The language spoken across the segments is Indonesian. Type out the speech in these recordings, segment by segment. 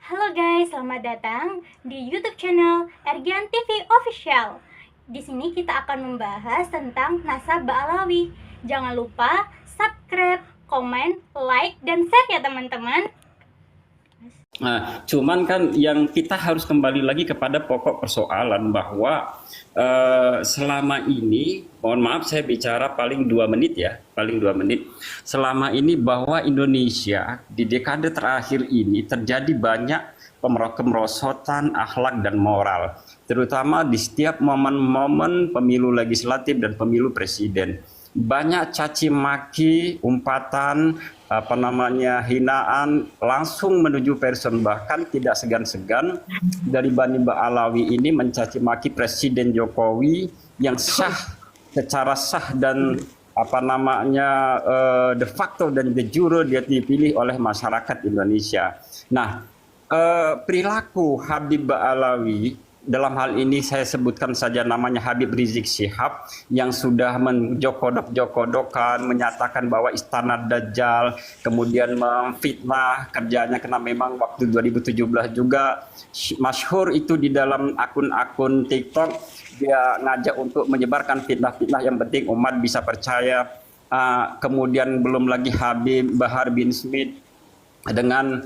Halo guys, selamat datang di YouTube channel Ergian TV Official. Di sini kita akan membahas tentang nasab Ba'alawi. Jangan lupa subscribe, komen, like, dan share ya teman-teman. Nah, cuman kan yang kita harus kembali lagi kepada pokok persoalan bahwa selama ini, mohon maaf saya bicara paling 2 menit ya, paling 2 menit. Selama ini bahwa Indonesia di dekade terakhir ini terjadi banyak kemerosotan akhlak dan moral, terutama di setiap momen-momen pemilu legislatif dan pemilu presiden. Banyak caci maki, umpatan, hinaan langsung menuju person, bahkan tidak segan-segan dari Bani Ba'alawi ini mencaci maki Presiden Jokowi yang secara sah dan de facto dan de jure dia dipilih oleh masyarakat Indonesia. Nah, perilaku Habib Ba'alawi, dalam hal ini saya sebutkan saja namanya Habib Rizik Syihab, yang sudah menjokodok-jokodokan, menyatakan bahwa istana Dajjal, kemudian memfitnah kerjanya, karena memang waktu 2017 juga masyhur itu di dalam akun-akun TikTok, dia ngajak untuk menyebarkan fitnah-fitnah yang penting umat bisa percaya. Kemudian belum lagi Habib Bahar bin Smith dengan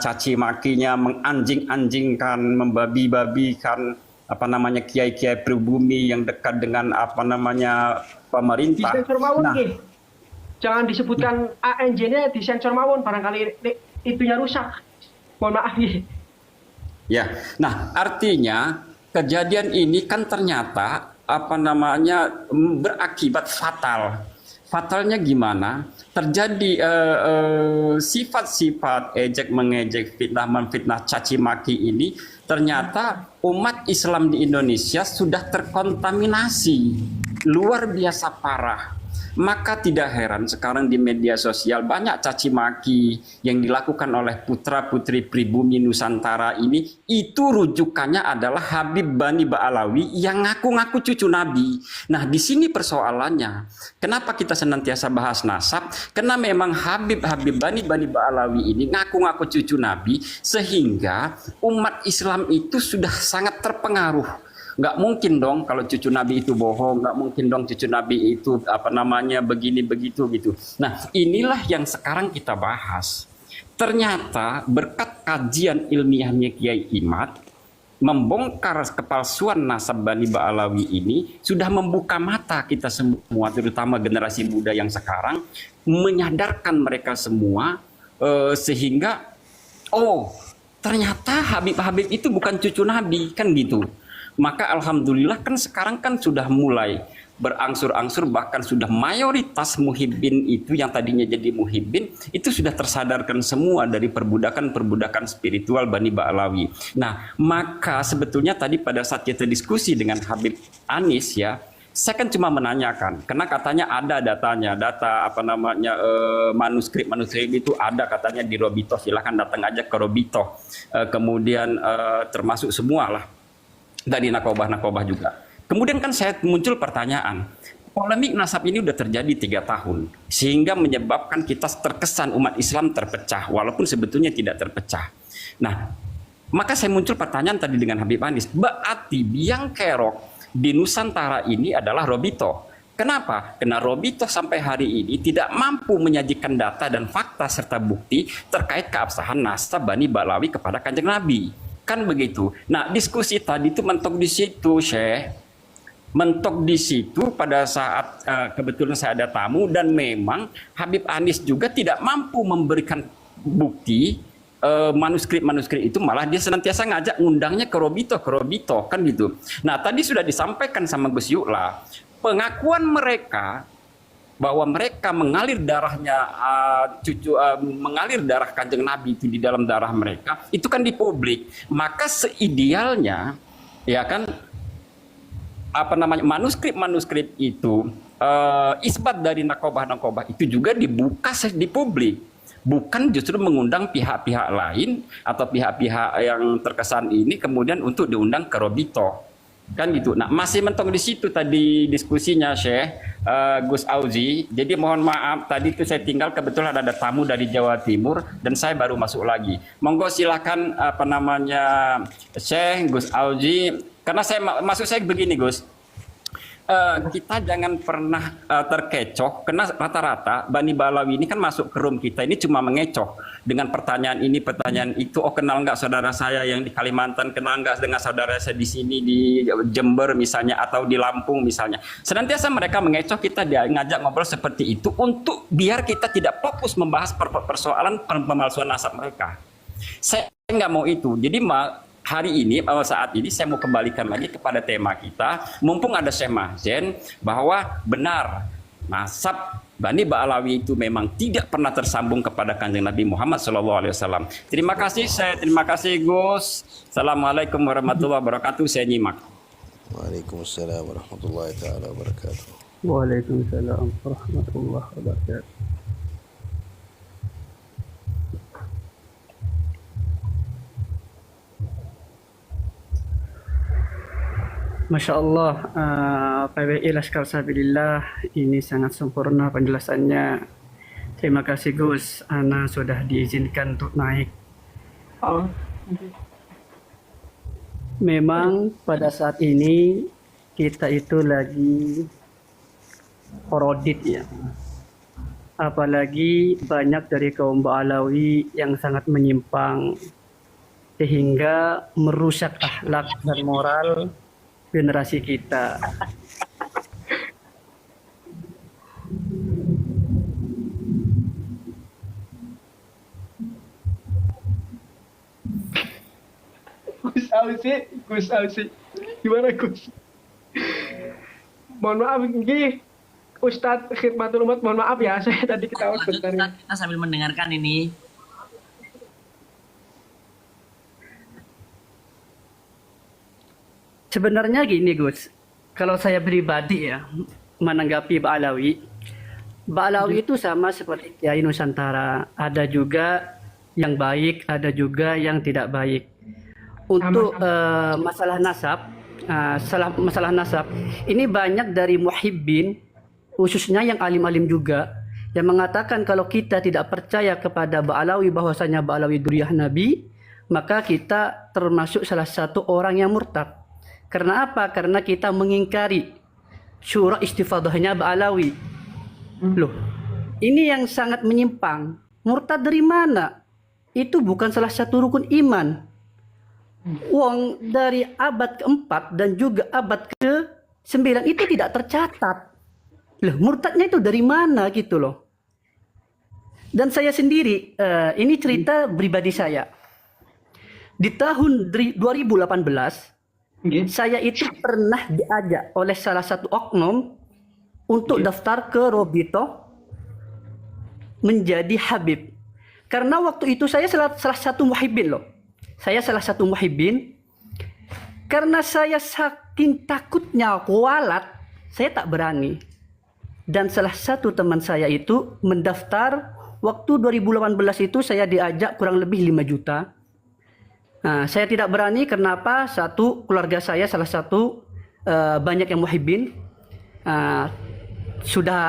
caci makinya, menganjing-anjingkan, membabi-babikan kiai-kiai pribumi yang dekat dengan pemerintah. Disensor mawon nggih. Jangan disebutkan ANJ-nya, disensor mawon, barangkali itunya rusak. Mohon maaf nggih. Ya. Nah, artinya kejadian ini kan ternyata berakibat fatal. Fatalnya gimana? Terjadi sifat-sifat ejek mengejek, fitnah memfitnah, caci maki ini, ternyata umat Islam di Indonesia sudah terkontaminasi luar biasa parah. Maka tidak heran sekarang di media sosial banyak caci maki yang dilakukan oleh putra-putri pribumi Nusantara ini. Itu rujukannya adalah Habib Bani Ba'alawi yang ngaku-ngaku cucu Nabi. Nah, di sini persoalannya. Kenapa kita senantiasa bahas nasab? Karena memang Habib Bani Ba'alawi ini ngaku-ngaku cucu Nabi, sehingga umat Islam itu sudah sangat terpengaruh. Nggak mungkin dong kalau cucu Nabi itu bohong, nggak mungkin dong cucu Nabi itu begini begitu gitu. Nah, inilah yang sekarang kita bahas. Ternyata berkat kajian ilmiahnya Kiai Imad, membongkar kepalsuan nasab Bani Ba'alawi ini sudah membuka mata kita semua, terutama generasi muda yang sekarang, menyadarkan mereka semua sehingga ternyata Habib itu bukan cucu Nabi, kan gitu. Maka alhamdulillah kan sekarang kan sudah mulai berangsur-angsur, bahkan sudah mayoritas muhibbin itu yang tadinya jadi muhibbin itu sudah tersadarkan semua dari perbudakan spiritual Bani Ba'alawi. Nah, maka sebetulnya tadi pada saat kita diskusi dengan Habib Anis ya, saya kan cuma menanyakan, karena katanya ada datanya, manuskrip itu ada katanya di Robito, silahkan datang aja ke Robito. Kemudian termasuk semua lah dari nakobah juga. Kemudian kan saya muncul pertanyaan, polemik nasab ini udah terjadi 3 tahun, sehingga menyebabkan kita terkesan umat Islam terpecah, walaupun sebetulnya tidak terpecah. Nah, maka saya muncul pertanyaan tadi dengan Habib Anis, berarti biang kerok di Nusantara ini adalah Robito. Kenapa? Karena Robito sampai hari ini tidak mampu menyajikan data dan fakta serta bukti terkait keabsahan nasab Bani Ba'alawi kepada Kanjeng Nabi. Kan begitu. Nah, diskusi tadi itu mentok di situ, Syekh. Mentok di situ pada saat kebetulan saya ada tamu, dan memang Habib Anis juga tidak mampu memberikan bukti manuskrip itu, malah dia senantiasa ngajak ngundangnya ke Robito kan gitu. Nah, tadi sudah disampaikan sama Gus Yu'la, pengakuan mereka bahwa mereka mengalir darahnya mengalir darah Kanjeng Nabi itu di dalam darah mereka, itu kan di publik. Maka seidealnya ya kan manuskrip itu isbat dari nakobah itu juga dibuka di publik, bukan justru mengundang pihak-pihak lain atau pihak-pihak yang terkesan ini kemudian untuk diundang ke Robito. Kan gitu. Nah, masih mentok di situ tadi diskusinya Syekh Gus Auzi. Jadi mohon maaf tadi itu saya tinggal, kebetulan ada tamu dari Jawa Timur dan saya baru masuk lagi. Monggo silakan apa namanya Syekh Gus Auzi, karena maksud saya begini Gus. Kita jangan pernah terkecoh, karena rata-rata Bani Balawi ini kan masuk ke room kita ini cuma mengecoh dengan pertanyaan ini, pertanyaan itu. Oh, kenal nggak saudara saya yang di Kalimantan, kenal nggak dengan saudara saya di sini di Jember misalnya, atau di Lampung misalnya. Senantiasa mereka mengecoh kita, dia ngajak ngobrol seperti itu untuk biar kita tidak fokus membahas persoalan pemalsuan nasab mereka. Saya nggak mau itu. Jadi hari ini, saat ini saya mau kembalikan lagi kepada tema kita, mumpung ada Syekh Mahzen, bahwa benar nasab Bani Ba'alawi itu memang tidak pernah tersambung kepada Kanjeng Nabi Muhammad SAW. Terima kasih, terima kasih Gus. Assalamualaikum warahmatullahi wabarakatuh. Saya nyimak. Waalaikumsalam warahmatullahi taala wabarakatuh. Waalaikumsalam warahmatullahi wabarakatuh. Masya Allah, PWI Laskar Sabilillah ini sangat sempurna penjelasannya. Terima kasih Gus, Ana sudah diizinkan untuk naik. Oh. Memang pada saat ini kita itu lagi korodit ya. Apalagi banyak dari kaum Ba'alawi yang sangat menyimpang sehingga merusak akhlak dan moral generasi kita. Gus Ausi, gimana Gus? Mohon maaf, ini Ustadz Khidmatul Umat, mohon maaf ya, saya tadi ketawa sebentar. Kita sambil mendengarkan ini. Sebenarnya gini Gus, kalau saya pribadi ya menanggapi Ba'alawi itu sama seperti Kiai Nusantara, ada juga yang baik, ada juga yang tidak baik. Untuk masalah nasab, ini banyak dari muhibbin, khususnya yang alim-alim juga, yang mengatakan kalau kita tidak percaya kepada Ba'alawi bahwasanya Ba'alawi duriyah Nabi, maka kita termasuk salah satu orang yang murtad. Karena apa? Karena kita mengingkari syura istifadahnya Ba'alawi. Loh, ini yang sangat menyimpang. Murtad dari mana? Itu bukan salah satu rukun iman. Uang dari abad ke-4 dan juga abad ke-9 itu tidak tercatat. Loh, murtadnya itu dari mana gitu loh. Dan saya sendiri, ini cerita pribadi saya. Di tahun 2018, saya itu pernah diajak oleh salah satu oknum untuk daftar ke Robito menjadi Habib. Karena waktu itu saya salah satu muhibbin loh. Saya salah satu muhibbin. Karena saya saking takutnya kualat, saya tak berani. Dan salah satu teman saya itu mendaftar. Waktu 2018 itu saya diajak kurang lebih 5 juta. Nah, saya tidak berani. Kenapa? Satu, keluarga saya salah satu banyak yang muhibbin, sudah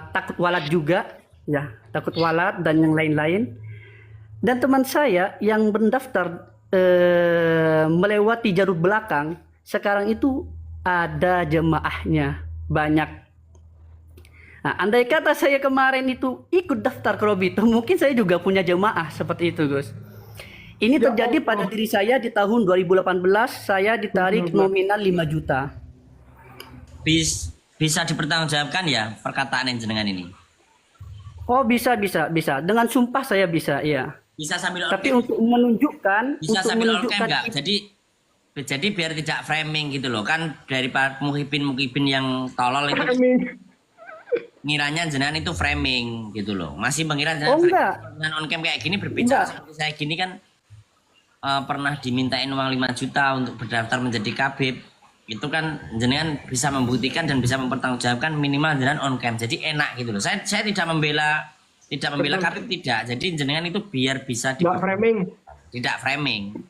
takut walat juga, ya takut walat dan yang lain-lain. Dan teman saya yang mendaftar melewati jalur belakang, sekarang itu ada jemaahnya banyak. Nah, andai kata saya kemarin itu ikut daftar ke Robito, mungkin saya juga punya jemaah seperti itu, Gus. Ini terjadi pada diri saya di tahun 2018, saya ditarik nominal 5 juta. Bisa dipertanggungjawabkan ya perkataan yang jenengan ini? Oh, bisa. Dengan sumpah saya bisa, iya. Bisa sambil Tapi untuk menunjukkan, bisa sambil enggak? Jadi biar tidak framing gitu loh. Kan dari para muhibbin yang tolol itu ngiranya jenengan itu framing gitu loh. Masih mengira jenengan dengan on cam kayak gini berbicara seperti saya gini kan. Pernah dimintain uang 5 juta untuk berdaftar menjadi kabib, itu kan jenengan bisa membuktikan dan bisa mempertanggungjawabkan minimal jenengan on cam, jadi enak gitu loh. Saya tidak membela kabib, tidak. Jadi jenengan itu biar bisa tidak framing.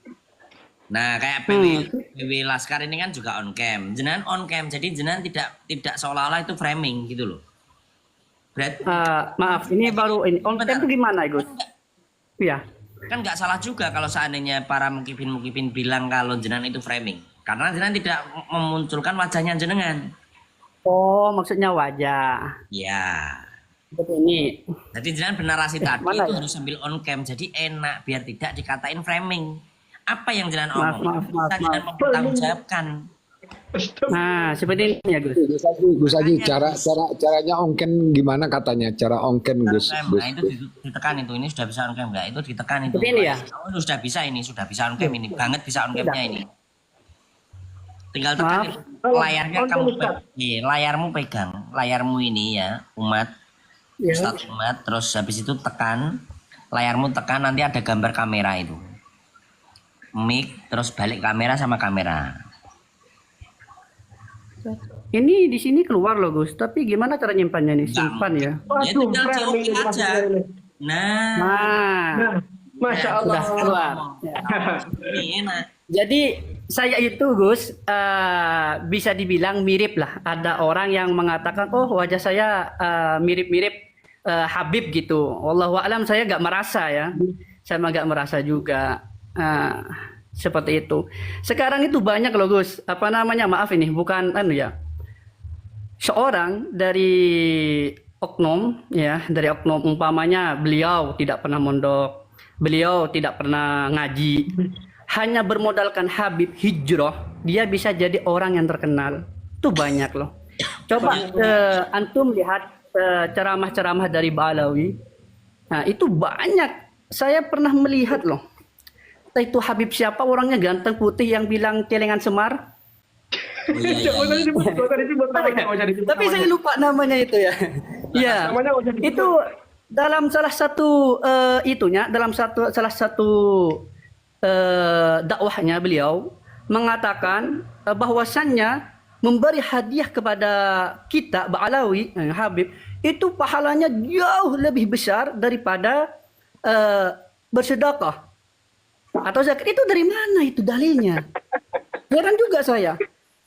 Nah, kayak PW Laskar ini kan juga on cam. Jenengan on cam, jadi jenengan tidak seolah-olah itu framing gitu loh. Berarti Maaf, ini baru ini on cam itu gimana, Gus? Iya. kan nggak salah juga kalau seandainya para mukipin bilang kalau jenengan itu framing. Karena jenengan tidak memunculkan wajahnya jenengan. Oh, maksudnya wajah. Ya. Seperti ini. Jadi jenengan bernarasi tadi mana itu ya? harus sambil on cam, jadi enak biar tidak dikatain framing. Apa yang jenengan Maaf, omong? maaf, Bisa jenengan maaf. mempertanggungjawabkan. Nah, seperti ini ya, Gus. Gus Haji, caranya ongken gimana katanya? Cara ongken Gus. Nah, itu ditekan itu. Ini sudah bisa on cam nggak? Itu ditekan itu. Seperti ini ya? Oh, sudah bisa ini, sudah bisa on cam ini. Banget bisa on camnya ini. Tinggal tekan Maaf. itu. Layarnya kamu layarmu pegang. Layarmu ini ya, umat. Ya. Ustadz Umat, terus habis itu tekan. Layarmu tekan, nanti ada gambar kamera itu. Mic, terus balik kamera sama kamera. Ini di sini keluar loh, Gus. Tapi gimana cara nyimpannya nih? Simpan ya. Ya tinggal jauhin aja. Nah, Nah, Masya Allah. sudah keluar. Ya. ini enak. Jadi saya itu, Gus, bisa dibilang mirip lah. Ada orang yang mengatakan, oh wajah saya mirip-mirip Habib gitu. Wallahu a'lam, saya nggak merasa ya. Saya nggak merasa juga. Seperti itu. Sekarang itu banyak loh, Gus. Apa namanya? Maaf ini bukan ya. Seorang dari oknum ya, dari oknum umpamanya beliau tidak pernah mondok, beliau tidak pernah ngaji. Hanya bermodalkan Habib hijrah, dia bisa jadi orang yang terkenal. Itu banyak loh. Coba antum lihat ceramah-ceramah dari Ba'alawi. Nah, itu banyak. Saya pernah melihat loh. Entah itu Habib siapa, orangnya ganteng putih yang bilang celengan Semar. Oh, iya, iya. Tapi saya lupa namanya itu ya. Iya. Itu dalam salah satu salah satu dakwahnya beliau mengatakan bahwasannya memberi hadiah kepada kita Ba'alawi Habib itu pahalanya jauh lebih besar daripada bersedekah atau zakat. Itu dari mana itu dalilnya? Heran juga saya.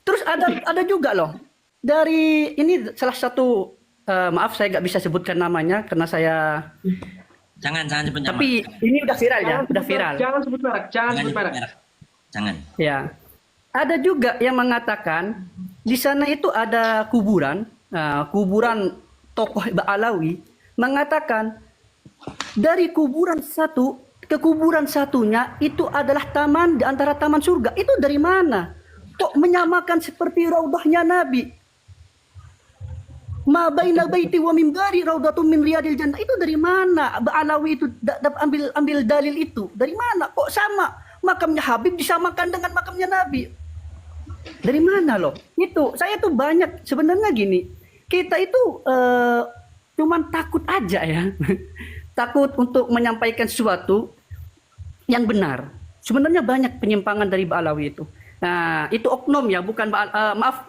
Terus ada juga loh dari ini salah satu maaf saya nggak bisa sebutkan namanya karena saya Jangan sebut nama. tapi ini udah viral ya, udah viral. Jangan sebut merek, jangan sebut merek. Jangan. Ya. Ada juga yang mengatakan di sana itu ada kuburan, kuburan tokoh Ba'alawi mengatakan dari kuburan satu ke kuburan satunya itu adalah taman di antara taman surga. Itu dari mana? Kok menyamakan seperti raudahnya Nabi? Ma baina baiti wa mimbari raudatun min riyadil jannah. Itu dari mana? Ba'alawi itu ambil dalil itu. Dari mana? Kok sama? Makamnya Habib disamakan dengan makamnya Nabi. Dari mana loh? Itu saya tuh banyak sebenarnya gini. Kita itu cuman takut aja ya. Takut untuk menyampaikan sesuatu yang benar. Sebenarnya banyak penyimpangan dari Ba'alawi itu. Nah, itu oknum ya, bukan maaf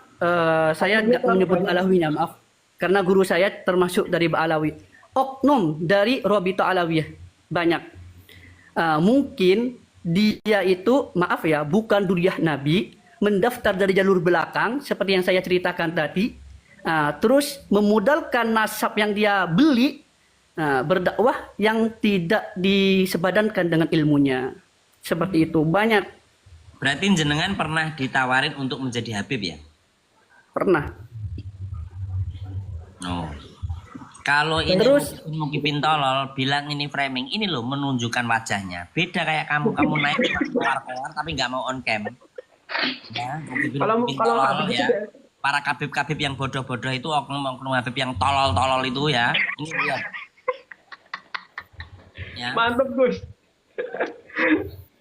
saya tidak menyebut Ba'alawinya, maaf. Karena guru saya termasuk dari Ba'alawi. Oknum dari Robita Alawiyah banyak. Mungkin dia itu maaf ya, bukan duriyah Nabi, mendaftar dari jalur belakang seperti yang saya ceritakan tadi. Terus memodalkan nasab yang dia beli, berdakwah yang tidak disebadankan dengan ilmunya. Seperti itu banyak. Berarti jenengan pernah ditawarin untuk menjadi Habib ya? Pernah. Oh. Kalau ini Terus mungkin tolol bilang ini framing, ini loh menunjukkan wajahnya. Beda kayak kamu naik keluar tapi nggak mau on cam. Ya, Kalau tolol ya. Para kabib-kabib yang bodoh-bodoh itu oknum Habib yang tolol-tolol itu ya. Ini lihat. Ya. Mantap, Gus.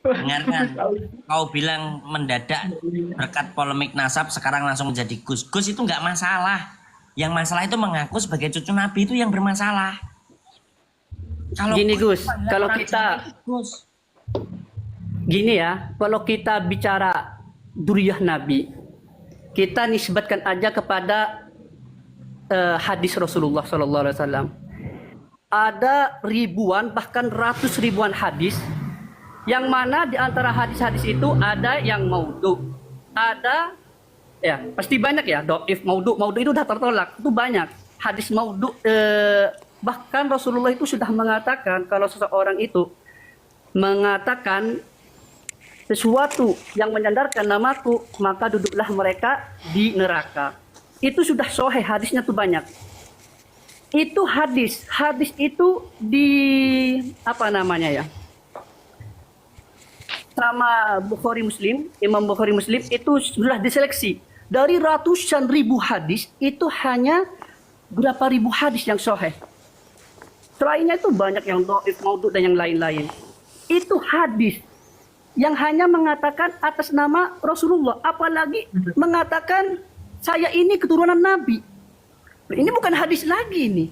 Dengarkan, kau bilang mendadak berkat polemik nasab sekarang langsung menjadi Gus. Gus itu nggak masalah. Yang masalah itu mengaku sebagai cucu Nabi itu yang bermasalah. Kalau gini Gus, kalau orang kita Gus. gini ya, kalau kita bicara duriyah Nabi, kita nisbatkan aja kepada hadis Rasulullah SAW. Ada ribuan bahkan ratus ribuan hadis Yang mana di antara hadis-hadis itu ada yang maudhu, ada ya pasti banyak ya dhaif, maudhu itu udah tertolak, itu banyak hadis maudhu. Bahkan Rasulullah itu sudah mengatakan kalau seseorang itu mengatakan sesuatu yang menyandarkan namaku, maka duduklah mereka di neraka. Itu sudah sahih, hadisnya tuh banyak. Itu hadis itu di apa namanya ya? Sama Bukhari Muslim, Imam Bukhari Muslim itu sudah diseleksi dari ratusan ribu hadis, itu hanya berapa ribu hadis yang sahih. Selainnya itu banyak yang dhaif, maudhu dan yang lain-lain. Itu hadis yang hanya mengatakan atas nama Rasulullah, apalagi mengatakan saya ini keturunan Nabi. Ini bukan hadis lagi ini.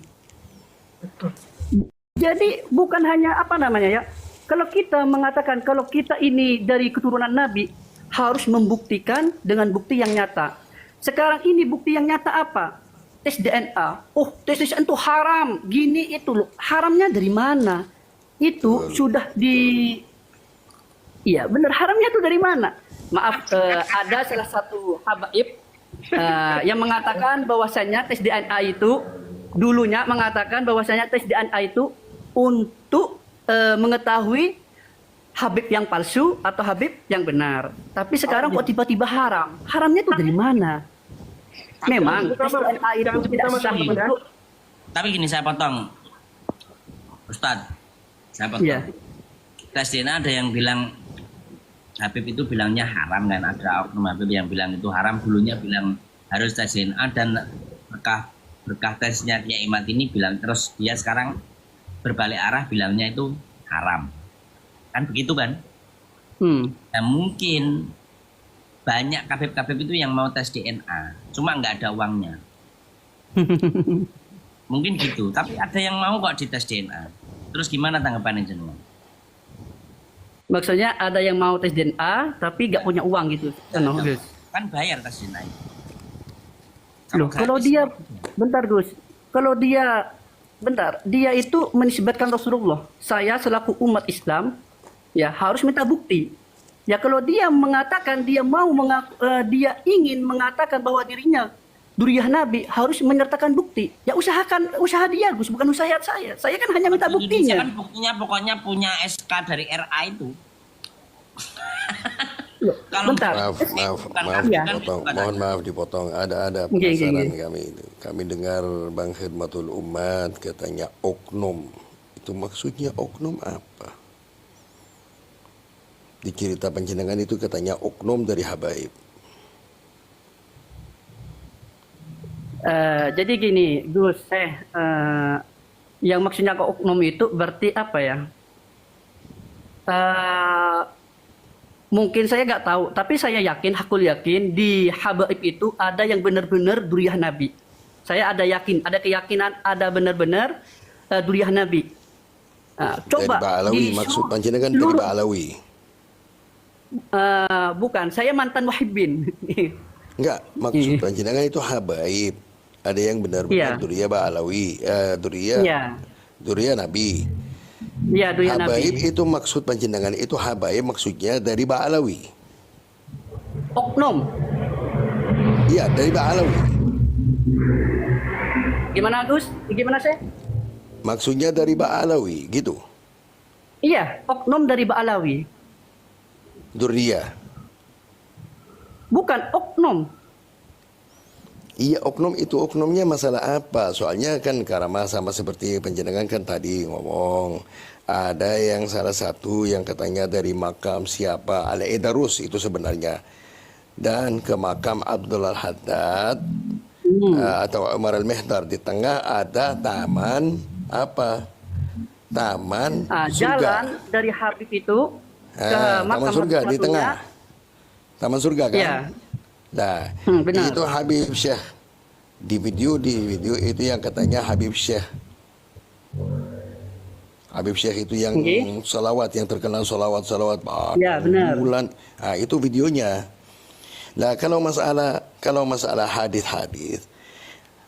Jadi bukan hanya apa namanya ya. Kalau kita mengatakan kalau kita ini dari keturunan Nabi, harus membuktikan dengan bukti yang nyata. Sekarang ini bukti yang nyata apa? Tes DNA. Oh, tes DNA itu haram. Gini itu loh. Haramnya dari mana? Itu sudah iya benar, haramnya itu dari mana? Maaf, ada salah satu habaib yang mengatakan bahwasanya tes DNA itu dulunya mengatakan bahwasanya tes DNA itu untuk mengetahui Habib yang palsu atau Habib yang benar. Tapi sekarang kok tiba-tiba haram? Haramnya itu dari mana? Memang tes DNA itu tidak sah untuk. Tapi gini saya potong, Ustadz, saya potong. Ya. Tes DNA ada yang bilang Habib itu bilangnya haram kan, ada oknum Habib yang bilang itu haram, dulunya bilang harus tes DNA, dan berkah tesnya Kiai Imad ini bilang, terus dia sekarang berbalik arah bilangnya itu haram, kan begitu kan? Nah mungkin banyak Habib itu yang mau tes DNA, cuma nggak ada uangnya. Mungkin gitu, tapi ada yang mau kok dites DNA. Terus gimana tanggapannya jenengan? Maksudnya ada yang mau tes DNA tapi nggak punya uang gitu. Kan bayar tes DNA. Loh, kalau dia bentar Gus, kalau dia itu menisbatkan Rasulullah. Saya selaku umat Islam ya harus minta bukti. Ya kalau dia mengatakan dia dia ingin mengatakan bahwa dirinya duriyah Nabi, harus menyertakan bukti. Ya usaha dia Gus, bukan usaha saya. Saya kan hanya minta buktinya. Kan buktinya pokoknya punya SK dari RA itu. Loh, bentar. Mohon maaf dipotong. Ada penasaran kami. Kami dengar Bang Khidmatul Ummah katanya oknum. Itu maksudnya oknum apa? Di cerita panjenengan itu katanya oknum dari habaib. Jadi gini, Gus, yang maksudnya ke oknum itu berarti apa ya? Mungkin saya nggak tahu, tapi saya yakin, hakul yakin di habaib itu ada yang benar-benar duriyah Nabi. Saya ada keyakinan ada benar-benar duriyah Nabi. Coba dari Ba'alawi, maksud panjenengan dari Ba'alawi? Bukan, saya mantan muhibbin. Enggak, maksud panjenengan itu habaib. Ada yang benar-benar duriyah Ba'alawi, duriyah Nabi. Iya, duriyah Nabi. Habaib itu maksud panjenengan itu habaib maksudnya dari Ba'alawi. Oknum. Iya, dari Ba'alawi. Gimana Gus? Gimana sih? Maksudnya dari Ba'alawi, gitu. Iya, oknum dari Ba'alawi. Duriyah. Bukan oknum. Iya, oknum itu oknumnya masalah apa? Soalnya kan karena sama seperti panjenengan kan tadi ngomong, ada yang salah satu yang katanya dari makam siapa Al-Idarus itu sebenarnya, dan ke makam Abdullah Haddad atau Umar Al-Mihdar, di tengah ada taman apa? Taman surga. Jalan dari Habib itu ke taman surga di tengah. Taman surga kan? Ya. Nah, itu Habib Syekh. Di video itu yang katanya Habib Syekh. Habib Syekh itu yang salawat, yang terkenal salawat ya, benar. bulan. Nah, itu videonya. Nah, kalau masalah hadis-hadis,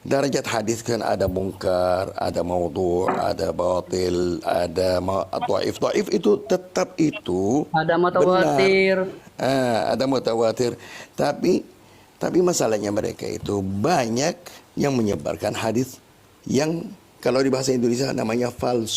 Darajat hadis kan ada mungkar, ada maudhu, ada batil, ada dhaif. Dhaif itu tetap itu Ada mutawatir. benar. Ada mutawatir. Tapi masalahnya mereka itu banyak yang menyebarkan hadis yang kalau di bahasa Indonesia namanya falsu.